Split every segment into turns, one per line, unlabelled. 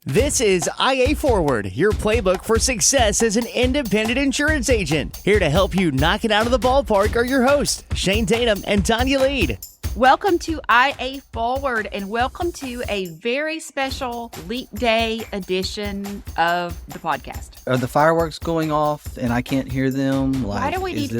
This is IA Forward, your playbook for success as an independent insurance agent. Here to help you knock it out of the ballpark are your hosts, Shane Tatum and Tonya Lead.
Welcome to IA Forward, and welcome to a very special Leap Day edition of the podcast.
Are the fireworks going off and I can't hear them?
Why do we need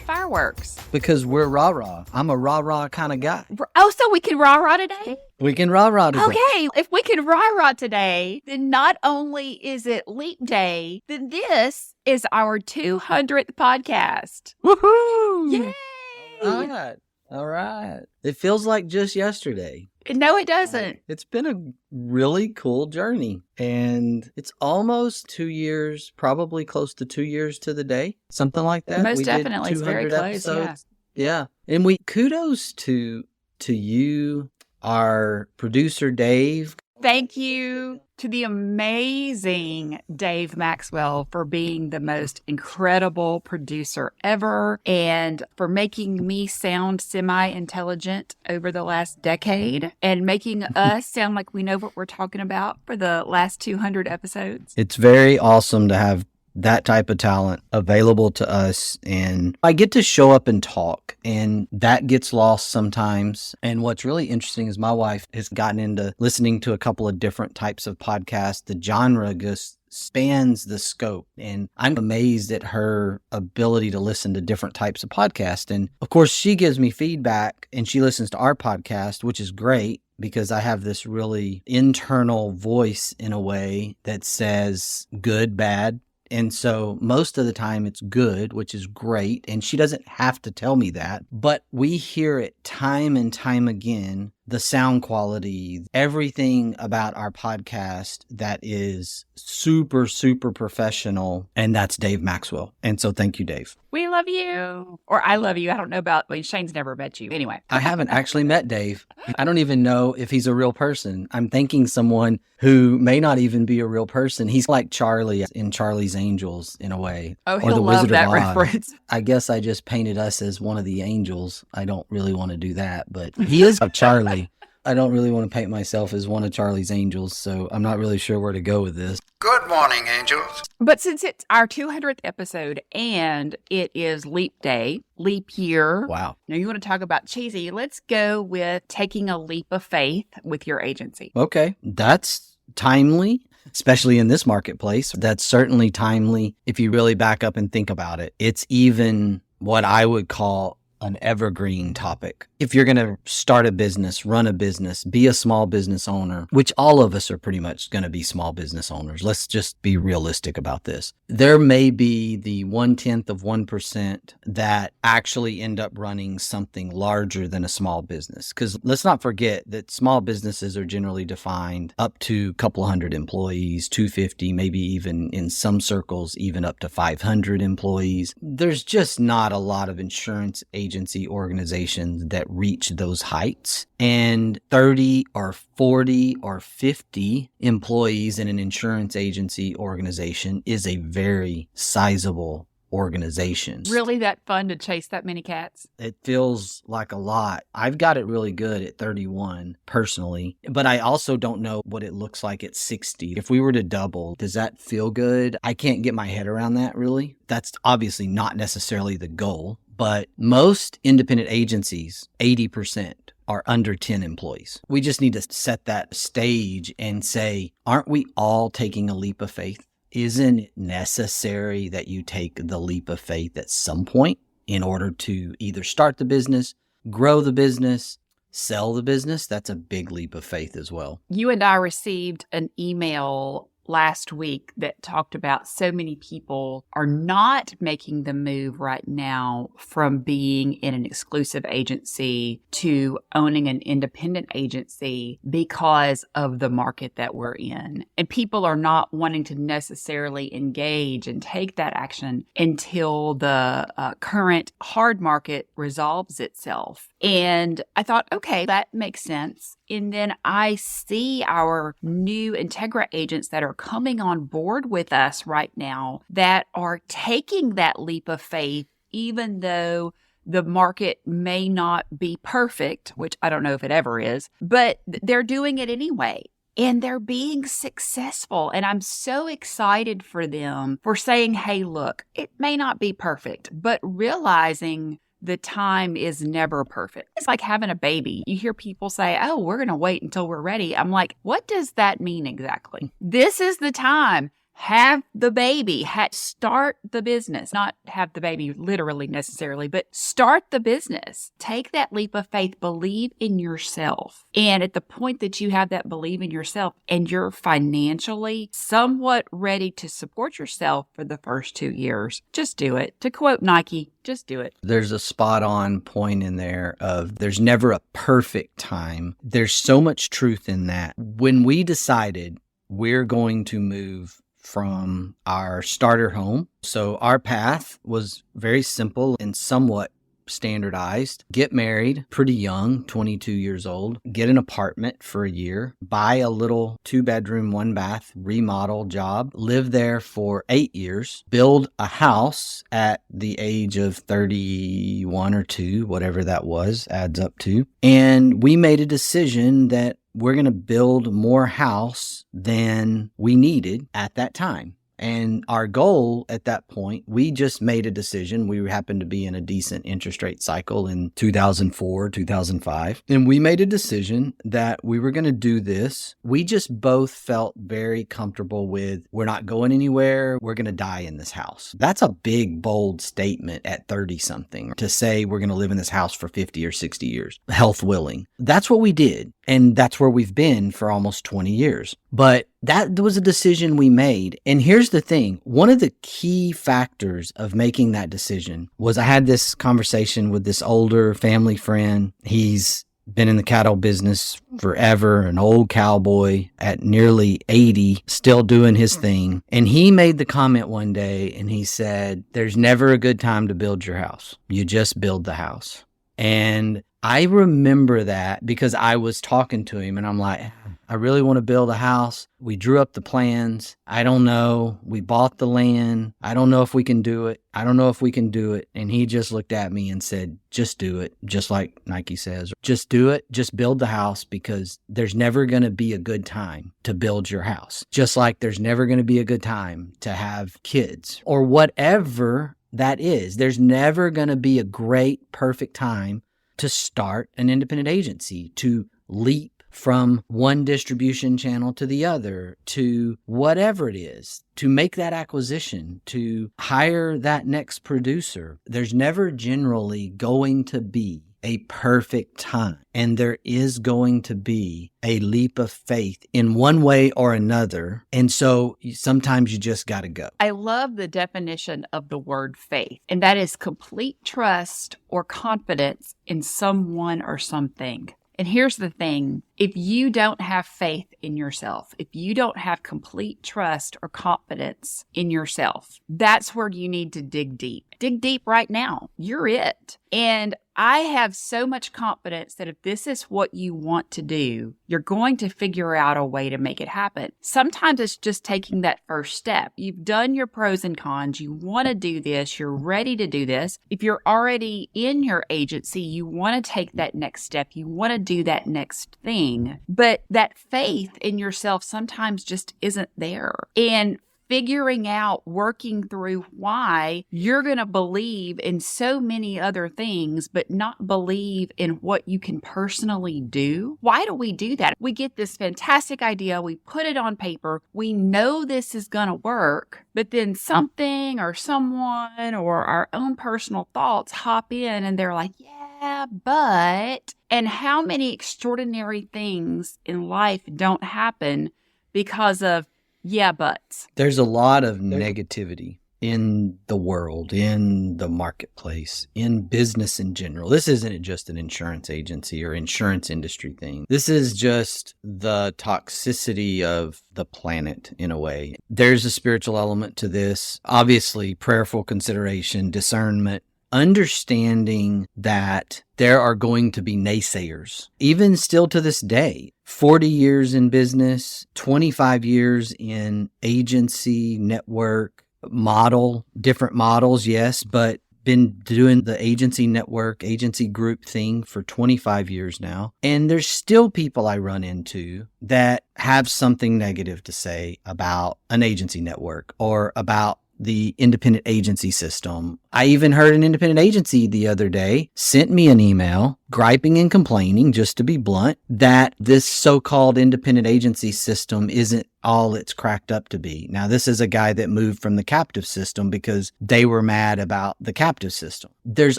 fireworks?
Because we're rah-rah. I'm a rah-rah kind of guy.
Oh, so we can rah-rah today?
We can rah-rah today.
Okay, if we can rah-rah today, then not only is it Leap Day, then this is our 200th podcast.
Woohoo!
Yay!
All right. It feels like just yesterday.
No, it doesn't.
It's been a really cool journey. And it's almost 2 years, probably close to 2 years to the day. Something like that.
Most definitely. It's very close,
episodes. Yeah. And kudos to you, our producer, Dave.
Thank you to the amazing Dave Maxwell for being the most incredible producer ever and for making me sound semi-intelligent over the last decade and making us sound like we know what we're talking about for the last 200 episodes.
It's very awesome to have that type of talent available to us, and I get to show up and talk, and that gets lost sometimes. And what's really interesting is my wife has gotten into listening to a couple of different types of podcasts. The genre just spans the scope, and I'm amazed at her ability to listen to different types of podcasts. And of course, she gives me feedback, and she listens to our podcast, which is great, because I have this really internal voice in a way that says good, bad. And so most of the time it's good, which is great. And she doesn't have to tell me that, but we hear it time and time again. The sound quality, everything about our podcast that is super, super professional. And that's Dave Maxwell. And so thank you, Dave.
We love you. Or I love you. I don't know Shane's never met you. Anyway.
I haven't actually met Dave. I don't even know if he's a real person. I'm thinking someone who may not even be a real person. He's like Charlie in Charlie's Angels in a way.
Oh, he'll love that reference.
I guess I just painted us as one of the angels. I don't really want to do that, but he is a Charlie. I don't really want to paint myself as one of Charlie's angels, so I'm not really sure where to go with this.
Good morning, angels.
But since it's our 200th episode and it is Leap Day, leap year.
Wow.
Now you want to talk about cheesy. Let's go with taking a leap of faith with your agency.
Okay. That's timely, especially in this marketplace. That's certainly timely if you really back up and think about it. It's even what I would call an evergreen topic. If you're going to start a business, run a business, be a small business owner, which all of us are pretty much going to be small business owners. Let's just be realistic about this. There may be the 0.1% that actually end up running something larger than a small business. Because let's not forget that small businesses are generally defined up to a couple hundred employees, 250, maybe even in some circles, even up to 500 employees. There's just not a lot of insurance agency organizations that reach those heights, and 30 or 40 or 50 employees in an insurance agency organization is a very sizable organization.
Really that fun to chase that many cats?
It feels like a lot. I've got it really good at 31 personally, but I also don't know what it looks like at 60. If we were to double, does that feel good? I can't get my head around that really. That's obviously not necessarily the goal. But most independent agencies, 80%, are under 10 employees. We just need to set that stage and say, aren't we all taking a leap of faith? Isn't it necessary that you take the leap of faith at some point in order to either start the business, grow the business, sell the business? That's a big leap of faith as well.
You and I received an email last week that talked about so many people are not making the move right now from being in an exclusive agency to owning an independent agency because of the market that we're in. And people are not wanting to necessarily engage and take that action until the current hard market resolves itself. And I thought, okay, that makes sense. And then I see our new Integra agents that are coming on board with us right now that are taking that leap of faith, even though the market may not be perfect, which I don't know if it ever is, but they're doing it anyway. and they're being successful. And I'm so excited for them for saying, hey, look, it may not be perfect, but realizing the time is never perfect. It's like having a baby. You hear people say, oh, we're going to wait until we're ready. I'm like, what does that mean exactly? This is the time. Have the baby, start the business, not have the baby literally necessarily, but start the business. Take that leap of faith, believe in yourself. And at the point that you have that believe in yourself and you're financially somewhat ready to support yourself for the first 2 years, just do it. To quote Nike, just do it.
There's a spot on point in there of there's never a perfect time. There's so much truth in that. When we decided we're going to move from our starter home. So our path was very simple and somewhat standardized. Get married pretty young, 22 years old, get an apartment for a year, buy a little 2-bedroom, 1-bath remodel job, live there for 8 years, build a house at the age of 31 or 2, whatever that was, adds up to. And we made a decision that we're going to build more house than we needed at that time. And our goal at that point, we just made a decision. We happened to be in a decent interest rate cycle in 2004, 2005. And we made a decision that we were going to do this. We just both felt very comfortable with, we're not going anywhere. We're going to die in this house. That's a big, bold statement at 30 something to say we're going to live in this house for 50 or 60 years, health willing. That's what we did. And that's where we've been for almost 20 years. But that was a decision we made. And here's the thing. One of the key factors of making that decision was I had this conversation with this older family friend. He's been in the cattle business forever, an old cowboy at nearly 80, still doing his thing. And he made the comment one day and he said, there's never a good time to build your house. You just build the house. And I remember that because I was talking to him and I'm like, I really want to build a house. We drew up the plans. I don't know. We bought the land. I don't know if we can do it. I don't know if we can do it. And he just looked at me and said, just do it. Just like Nike says, just do it. Just build the house because there's never going to be a good time to build your house. Just like there's never going to be a good time to have kids or whatever that is. There's never going to be a great, perfect time to start an independent agency, to leap from one distribution channel to the other, to whatever it is, to make that acquisition, to hire that next producer. There's never generally going to be a perfect time. And there is going to be a leap of faith in one way or another. And so sometimes you just got to go.
I love the definition of the word faith, and that is complete trust or confidence in someone or something. And here's the thing. If you don't have faith in yourself, if you don't have complete trust or confidence in yourself, that's where you need to dig deep. Dig deep right now. You're it. And I have so much confidence that if this is what you want to do, you're going to figure out a way to make it happen. Sometimes it's just taking that first step. You've done your pros and cons. You want to do this. You're ready to do this. If you're already in your agency, you want to take that next step. You want to do that next thing. But that faith in yourself sometimes just isn't there. And figuring out, working through why you're going to believe in so many other things, but not believe in what you can personally do. Why do we do that? We get this fantastic idea. We put it on paper. We know this is going to work, but then something or someone or our own personal thoughts hop in and they're like, yeah, but, and how many extraordinary things in life don't happen because of yeah, but.
There's a lot of negativity in the world, in the marketplace, in business in general. This isn't just an insurance agency or insurance industry thing. This is just the toxicity of the planet in a way. There's a spiritual element to this. Obviously, prayerful consideration, discernment, understanding that there are going to be naysayers, even still to this day. 40 years in business, 25 years in agency, network, model, different models, yes, but been doing the agency network, agency group thing for 25 years now. And there's still people I run into that have something negative to say about an agency network or about the independent agency system. I even heard an independent agency the other day sent me an email griping and complaining, just to be blunt, that this so-called independent agency system isn't all it's cracked up to be. Now, this is a guy that moved from the captive system because they were mad about the captive system. There's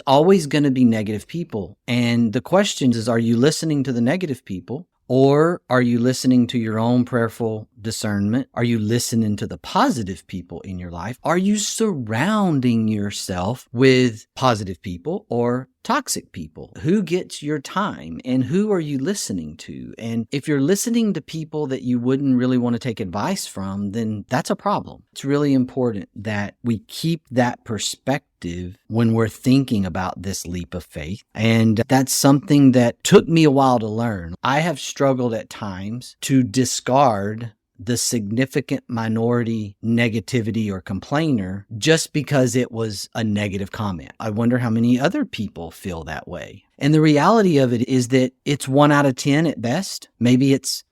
always going to be negative people. And the question is, are you listening to the negative people? Or are you listening to your own prayerful discernment? Are you listening to the positive people in your life? Are you surrounding yourself with positive people or toxic people? Who gets your time and who are you listening to? And if you're listening to people that you wouldn't really want to take advice from, then that's a problem. It's really important that we keep that perspective when we're thinking about this leap of faith. And that's something that took me a while to learn. I have struggled at times to discard the significant minority negativity or complainer just because it was a negative comment. I wonder how many other people feel that way. And the reality of it is that it's 1 out of 10 at best. Maybe it's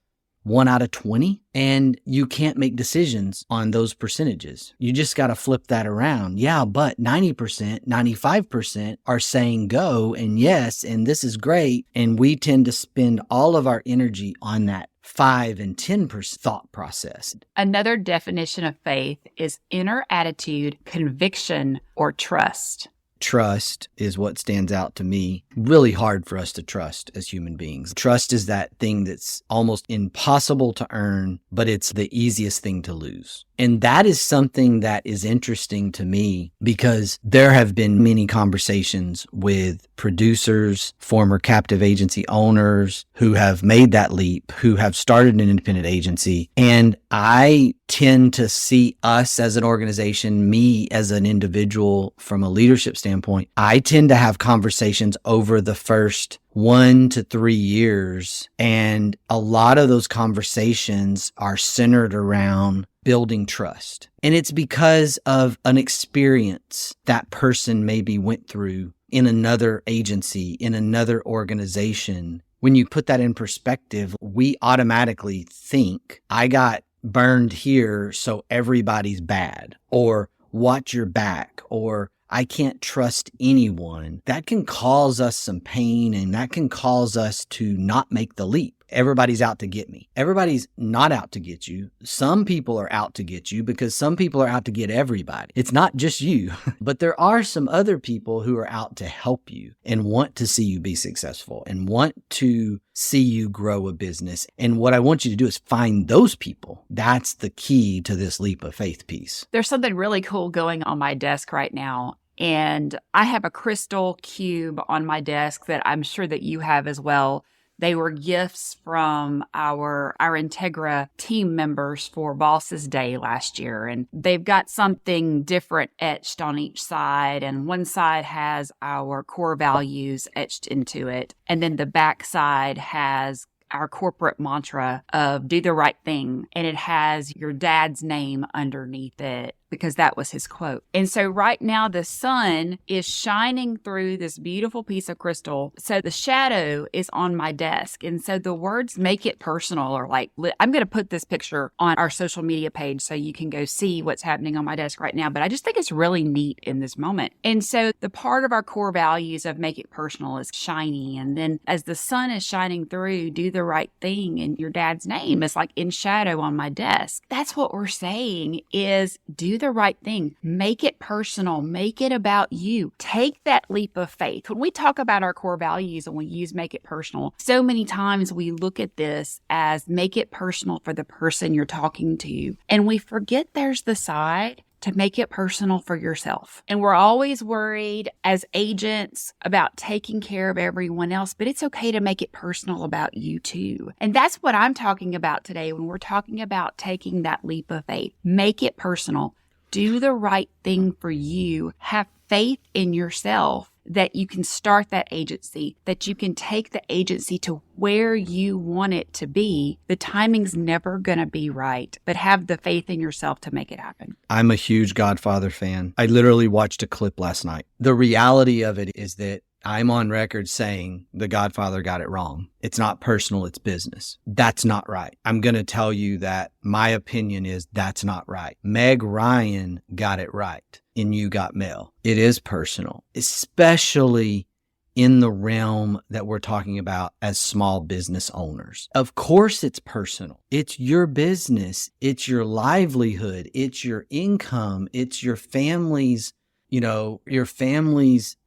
1 out of 20, and you can't make decisions on those percentages. You just got to flip that around. Yeah, but 90%, 95% are saying go and yes, and this is great. And we tend to spend all of our energy on that 5 and 10% thought process.
Another definition of faith is inner attitude, conviction, or trust.
Trust is what stands out to me. Really hard for us to trust as human beings. Trust is that thing that's almost impossible to earn, but it's the easiest thing to lose. And that is something that is interesting to me because there have been many conversations with producers, former captive agency owners who have made that leap, who have started an independent agency. And I tend to see us as an organization, me as an individual from a leadership standpoint, I tend to have conversations over the first 1 to 3 years. And a lot of those conversations are centered around building trust. And it's because of an experience that person maybe went through in another agency, in another organization. When you put that in perspective, we automatically think, I got burned here, so everybody's bad, or watch your back, or I can't trust anyone. That can cause us some pain, and that can cause us to not make the leap. Everybody's out to get me. Everybody's not out to get you. Some people are out to get you because some people are out to get everybody. It's not just you, but there are some other people who are out to help you and want to see you be successful and want to see you grow a business. And what I want you to do is find those people. That's the key to this leap of faith piece.
There's something really cool going on my desk right now. And I have a crystal cube on my desk that I'm sure that you have as well. They were gifts from our Integra team members for Bosses Day last year. And they've got something different etched on each side. And one side has our core values etched into it. And then the back side has our corporate mantra of do the right thing. And it has your dad's name underneath it, because that was his quote. And so right now the sun is shining through this beautiful piece of crystal. So the shadow is on my desk. And so the words make it personal, or like, I'm going to put this picture on our social media page so you can go see what's happening on my desk right now. But I just think it's really neat in this moment. And so the part of our core values of make it personal is shiny. And then as the sun is shining through, do the right thing. And your dad's name is like in shadow on my desk. That's what we're saying is do the right thing. Make it personal. Make it about you. Take that leap of faith. When we talk about our core values and we use make it personal, so many times we look at this as make it personal for the person you're talking to. And we forget there's the side to make it personal for yourself. And we're always worried as agents about taking care of everyone else, but it's okay to make it personal about you too. And that's what I'm talking about today when we're talking about taking that leap of faith. Make it personal. Do the right thing for you. Have faith in yourself that you can start that agency, that you can take the agency to where you want it to be. The timing's never going to be right, but have the faith in yourself to make it happen.
I'm a huge Godfather fan. I literally watched a clip last night. The reality of it is that I'm on record saying the Godfather got it wrong. It's not personal, it's business. That's not right. I'm going to tell you that my opinion is that's not right. Meg Ryan got it right in You Got Mail. It is personal, especially in the realm that we're talking about as small business owners. Of course, it's personal. It's your business. It's your livelihood. It's your income. It's your family's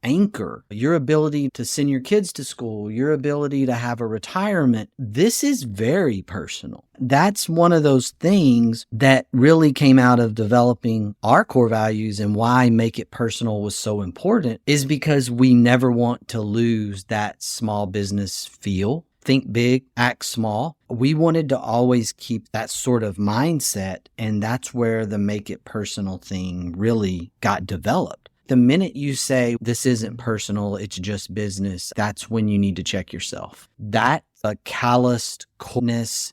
anchor, your ability to send your kids to school, your ability to have a retirement. This is very personal. That's one of those things that really came out of developing our core values, and why Make It Personal was so important is because we never want to lose that small business feel. Think big, act small. We wanted to always keep that sort of mindset, and that's where the Make It Personal thing really got developed. The minute you say this isn't personal, it's just business, that's when you need to check yourself. That's a calloused coldness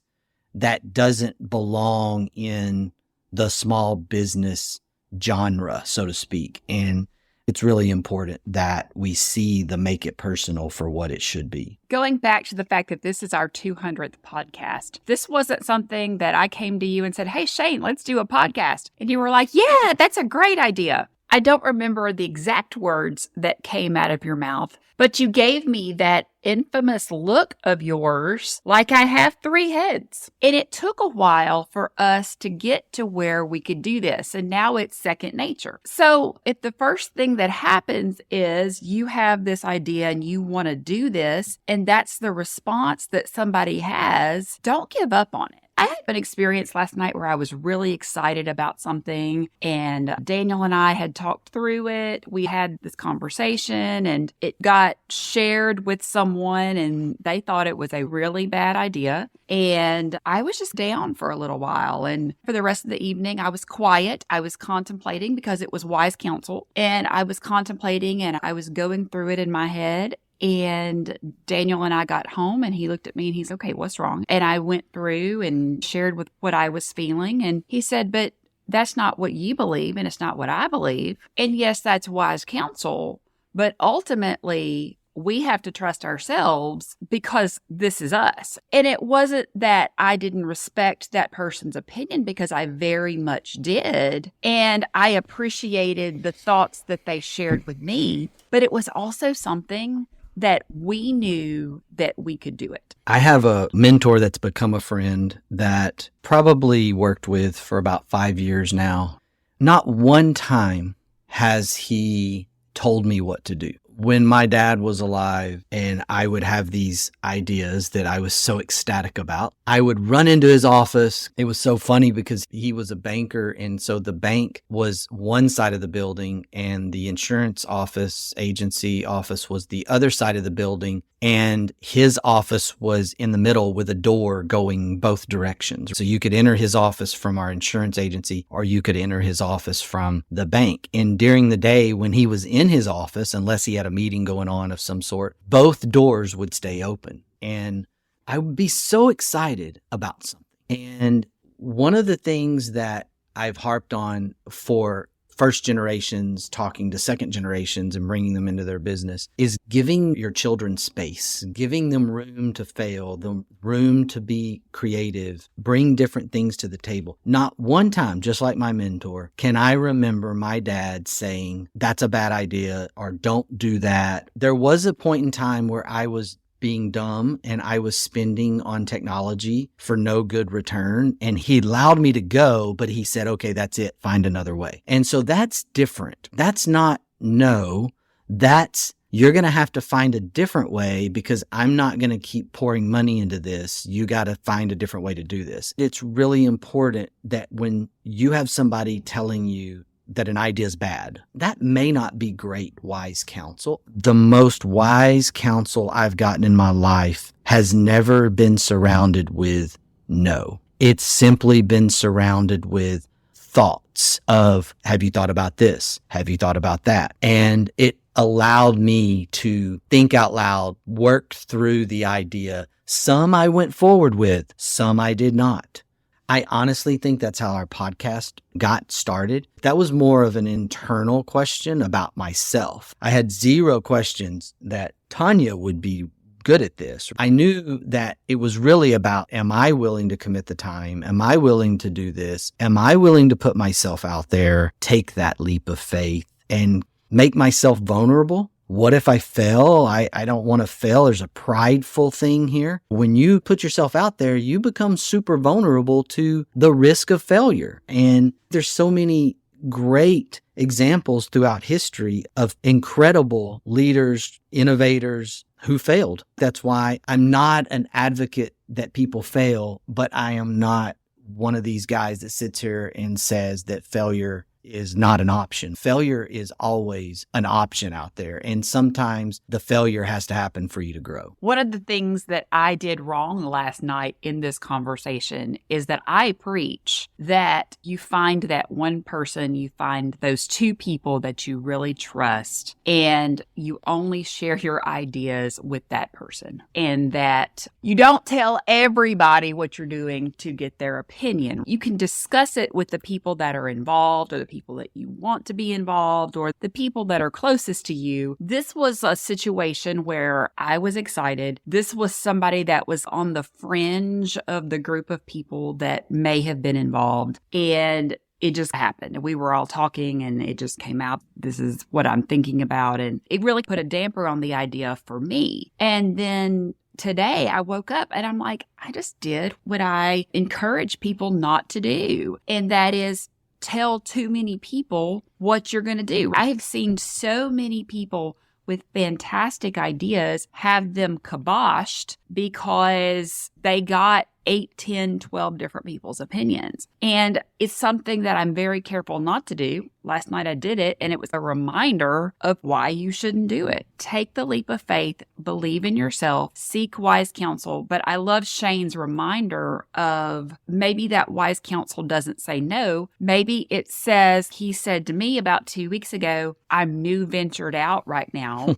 that doesn't belong in the small business genre, so to speak. And it's really important that we see the Make It Personal for what it should be.
Going back to the fact that this is our 200th podcast, this wasn't something that I came to you and said, hey, Shane, let's do a podcast. And you were like, yeah, that's a great idea. I don't remember the exact words that came out of your mouth, but you gave me that infamous look of yours like I have 3 heads. And it took a while for us to get to where we could do this. And now it's second nature. So if the first thing that happens is you have this idea and you want to do this, and that's the response that somebody has, don't give up on it. I had an experience last night where I was really excited about something, and Daniel and I had talked through it. We had this conversation and it got shared with someone and they thought it was a really bad idea. And I was just down for a little while. And for the rest of the evening, I was quiet. I was contemplating because it was wise counsel, and I was contemplating and I was going through it in my head. And Daniel and I got home and he looked at me and he's, okay, what's wrong? And I went through and shared with what I was feeling. And he said, but that's not what you believe and it's not what I believe. And yes, that's wise counsel. But ultimately, we have to trust ourselves because this is us. And it wasn't that I didn't respect that person's opinion, because I very much did. And I appreciated the thoughts that they shared with me. But it was also something that we knew that we could do it.
I have a mentor that's become a friend that probably worked with for about 5 years now. Not one time has he told me what to do. When my dad was alive and I would have these ideas that I was so ecstatic about, I would run into his office. It was so funny because he was a banker. And so the bank was one side of the building and the insurance office, agency office was the other side of the building. And his office was in the middle with a door going both directions. So you could enter his office from our insurance agency, or you could enter his office from the bank. And during the day when he was in his office, unless he had a meeting going on of some sort, both doors would stay open. And I would be so excited about something. And one of the things that I've harped on for first generations talking to second generations and bringing them into their business is giving your children space, giving them room to fail, the room to be creative, bring different things to the table. Not one time, just like my mentor, can I remember my dad saying, that's a bad idea, or don't do that. There was a point in time where I was being dumb and I was spending on technology for no good return. And he allowed me to go, but he said, okay, that's it. Find another way. And so that's different. That's not no. That's you're going to have to find a different way because I'm not going to keep pouring money into this. You got to find a different way to do this. It's really important that when you have somebody telling you that an idea is bad, that may not be great wise counsel. The most wise counsel I've gotten in my life has never been surrounded with no. It's simply been surrounded with thoughts of, have you thought about this? Have you thought about that? And it allowed me to think out loud, work through the idea. Some I went forward with, some I did not. I honestly think that's how our podcast got started. That was more of an internal question about myself. I had zero questions that Tonya would be good at this. I knew that it was really about, am I willing to commit the time? Am I willing to do this? Am I willing to put myself out there, take that leap of faith and make myself vulnerable? What if I fail? I don't want to fail. There's a prideful thing here. When you put yourself out there, you become super vulnerable to the risk of failure. And there's so many great examples throughout history of incredible leaders, innovators who failed. That's why I'm not an advocate that people fail, but I am not one of these guys that sits here and says that failure is not an option. Failure is always an option out there. And sometimes the failure has to happen for you to grow.
One of the things that I did wrong last night in this conversation is that I preach that you find that one person, you find those two people that you really trust, and you only share your ideas with that person. And that you don't tell everybody what you're doing to get their opinion. You can discuss it with the people that are involved, or the people that you want to be involved, or the people that are closest to you. This was a situation where I was excited. This was somebody that was on the fringe of the group of people that may have been involved. And it just happened. We were all talking and it just came out. This is what I'm thinking about. And it really put a damper on the idea for me. And then today I woke up and I'm like, I just did what I encourage people not to do. And that is tell too many people what you're going to do. I have seen so many people with fantastic ideas have them kiboshed because they got 8, 10, 12 different people's opinions. And it's something that I'm very careful not to do. Last night I did it, and it was a reminder of why you shouldn't do it. Take the leap of faith, believe in yourself, seek wise counsel. But I love Shane's reminder of maybe that wise counsel doesn't say no. Maybe it says, he said to me about 2 weeks ago, I'm new ventured out right now.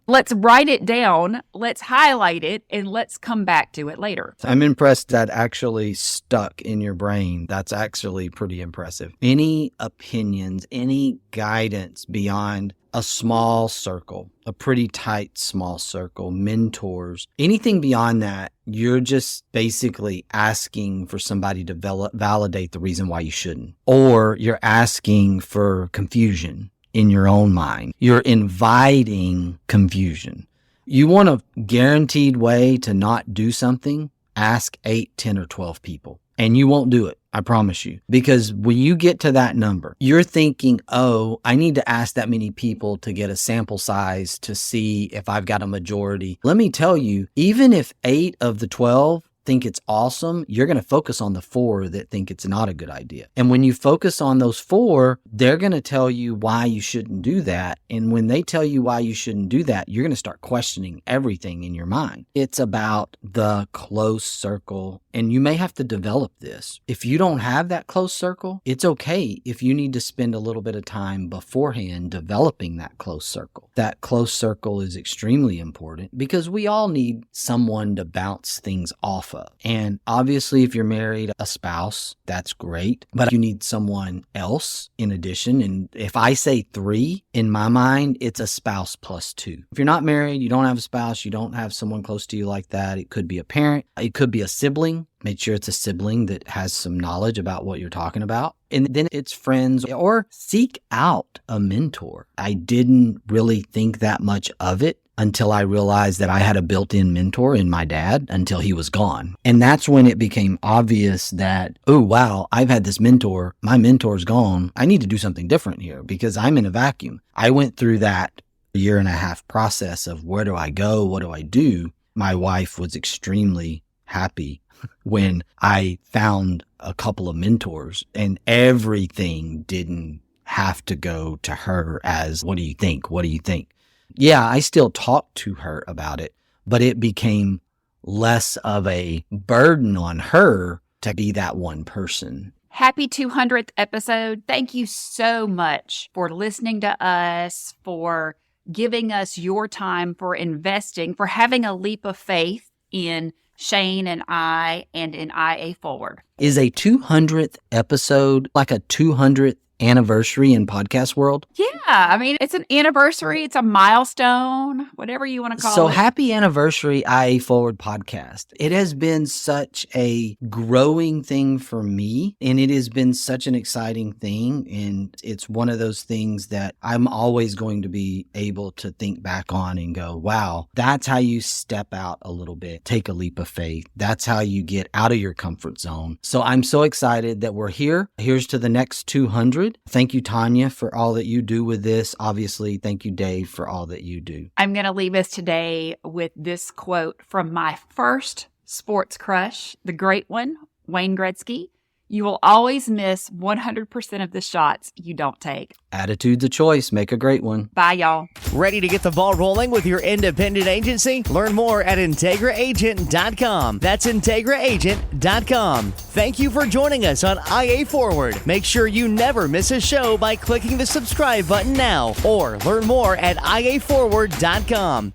Let's write it down, let's highlight it, and let's come back to it later.
I'm impressed that actually stuck in your brain. That's actually pretty impressive. Any opinions, any guidance beyond a small circle, a pretty tight small circle, mentors, anything beyond that, you're just basically asking for somebody to validate the reason why you shouldn't. Or you're asking for confusion in your own mind. You're inviting confusion. You want a guaranteed way to not do something? Ask 8, 10, or 12 people. And you won't do it. I promise you. Because when you get to that number, you're thinking, oh, I need to ask that many people to get a sample size to see if I've got a majority. Let me tell you, even if 8 of the 12 think it's awesome, you're going to focus on the 4 that think it's not a good idea. And when you focus on those 4, they're going to tell you why you shouldn't do that. And when they tell you why you shouldn't do that, you're going to start questioning everything in your mind. It's about the close circle. And you may have to develop this. If you don't have that close circle, it's okay if you need to spend a little bit of time beforehand developing that close circle. That close circle is extremely important because we all need someone to bounce things off of. And obviously, if you're married, a spouse, that's great. But you need someone else in addition. And if I say 3, in my mind, it's a spouse plus 2. If you're not married, you don't have a spouse, you don't have someone close to you like that. It could be a parent. It could be a sibling. Make sure it's a sibling that has some knowledge about what you're talking about. And then it's friends, or seek out a mentor. I didn't really think that much of it until I realized that I had a built-in mentor in my dad until he was gone. And that's when it became obvious that, oh, wow, I've had this mentor. My mentor's gone. I need to do something different here because I'm in a vacuum. I went through that 1.5-year process of where do I go? What do I do? My wife was extremely happy when I found a couple of mentors, and everything didn't have to go to her as, what do you think? What do you think? Yeah, I still talk to her about it, but it became less of a burden on her to be that one person.
Happy 200th episode. Thank you so much for listening to us, for giving us your time, for investing, for having a leap of faith in Shane and I and in IA Forward.
Is a 200th episode like a 200th anniversary in podcast world?
Yeah, I mean, it's an anniversary. It's a milestone, whatever you want to call it.
So happy anniversary, IA Forward podcast. It has been such a growing thing for me, and it has been such an exciting thing. And it's one of those things that I'm always going to be able to think back on and go, wow, that's how you step out a little bit, take a leap of faith. That's how you get out of your comfort zone. So I'm so excited that we're here. Here's to the next 200. Thank you, Tonya, for all that you do with this. Obviously, thank you, Dave, for all that you do.
I'm going to leave us today with this quote from my first sports crush, the great one, Wayne Gretzky. You will always miss 100% of the shots you don't take.
Attitude's a choice. Make a great one.
Bye, y'all.
Ready to get the ball rolling with your independent agency? Learn more at IntegraAgent.com. That's IntegraAgent.com. Thank you for joining us on IA Forward. Make sure you never miss a show by clicking the subscribe button now, or learn more at IAForward.com.